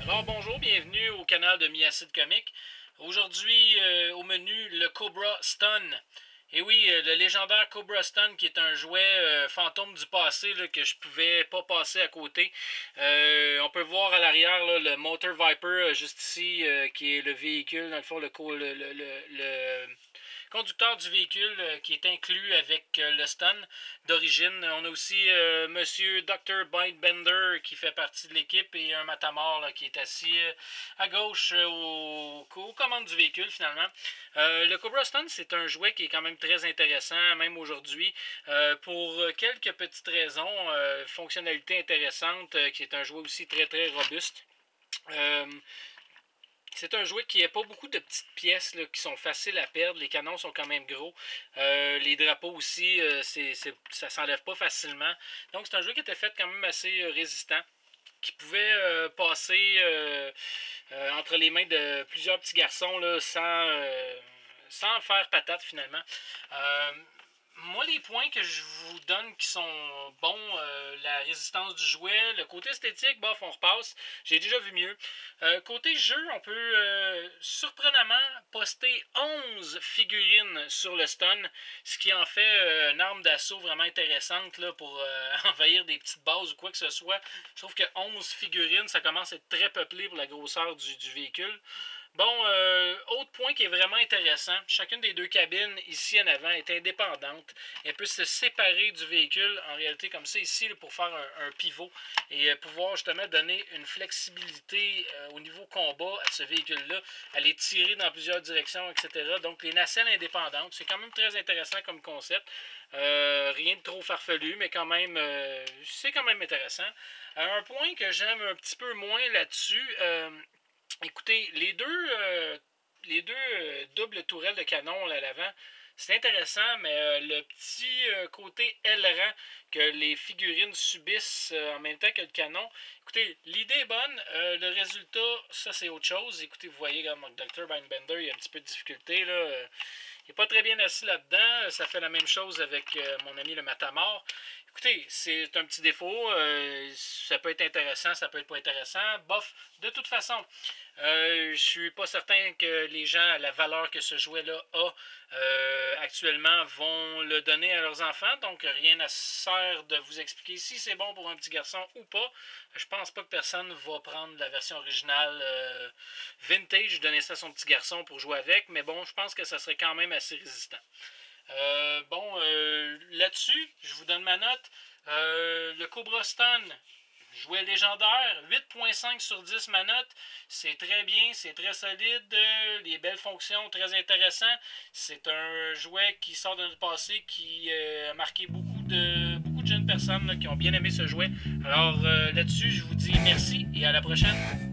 Alors bonjour, bienvenue au canal de Miacide Comics. Aujourd'hui au menu le Cobra Stun. Et oui, le légendaire Cobra Stun qui est un jouet fantôme du passé là, que je pouvais pas passer à côté. On peut voir à l'arrière là, le Motor Viper juste ici qui est le véhicule, dans le fond le conducteur du véhicule qui est inclus avec le stun d'origine. On a aussi Monsieur Dr. Mindbender qui fait partie de l'équipe et un Matamor là, qui est assis à gauche aux commandes du véhicule finalement. Le Cobra Stun, c'est un jouet qui est quand même très intéressant, même aujourd'hui, pour quelques petites raisons. Fonctionnalité intéressante, qui est un jouet aussi très très robuste. C'est un jouet qui n'a pas beaucoup de petites pièces là, qui sont faciles à perdre. Les canons sont quand même gros. Les drapeaux aussi, ça ne s'enlève pas facilement. Donc c'est un jouet qui était fait quand même assez résistant, qui pouvait passer entre les mains de plusieurs petits garçons là, sans faire patate finalement. Moi, les points que je vous donne qui sont bons, la résistance du jouet, le côté esthétique, bof, on repasse. J'ai déjà vu mieux. Côté jeu, on peut surprenamment poster 11 figurines sur le stun, ce qui en fait une arme d'assaut vraiment intéressante là, pour envahir des petites bases ou quoi que ce soit. Je trouve que 11 figurines, ça commence à être très peuplé pour la grosseur du véhicule. Bon, autre point qui est vraiment intéressant, chacune des deux cabines ici en avant est indépendante. Elle peut se séparer du véhicule, en réalité comme ça ici, là, pour faire un pivot et pouvoir justement donner une flexibilité au niveau combat à ce véhicule-là, aller tirer dans plusieurs directions, etc. Donc les nacelles indépendantes, c'est quand même très intéressant comme concept. Rien de trop farfelu, mais quand même, c'est quand même intéressant. Un point que j'aime un petit peu moins là-dessus, écoutez, les deux doubles tourelles de canon là, à l'avant, c'est intéressant, mais le petit côté aileron que les figurines subissent en même temps que le canon, écoutez, l'idée est bonne, le résultat, ça c'est autre chose. Écoutez, vous voyez, comme Dr. Mindbender, il y a un petit peu de difficulté, là. Il n'est pas très bien assis là-dedans. Ça fait la même chose avec mon ami le Matamor. Écoutez, c'est un petit défaut. Ça peut être intéressant, ça peut être pas intéressant. Bof, de toute façon, je suis pas certain que les gens, à la valeur que ce jouet-là a actuellement, vont le donner à leurs enfants. Donc, rien ne sert de vous expliquer si c'est bon pour un petit garçon ou pas. Je pense pas que personne va prendre la version originale vintage, donner ça à son petit garçon pour jouer avec. Mais bon, je pense que ça serait quand même assez résistant. Là-dessus, je vous donne ma note. Le Cobra Stun, jouet légendaire, 8.5 sur 10 ma note. C'est très bien, c'est très solide, les belles fonctions, très intéressant. C'est un jouet qui sort de notre passé, qui a marqué beaucoup de jeunes personnes là, qui ont bien aimé ce jouet. Alors là-dessus, je vous dis merci et à la prochaine.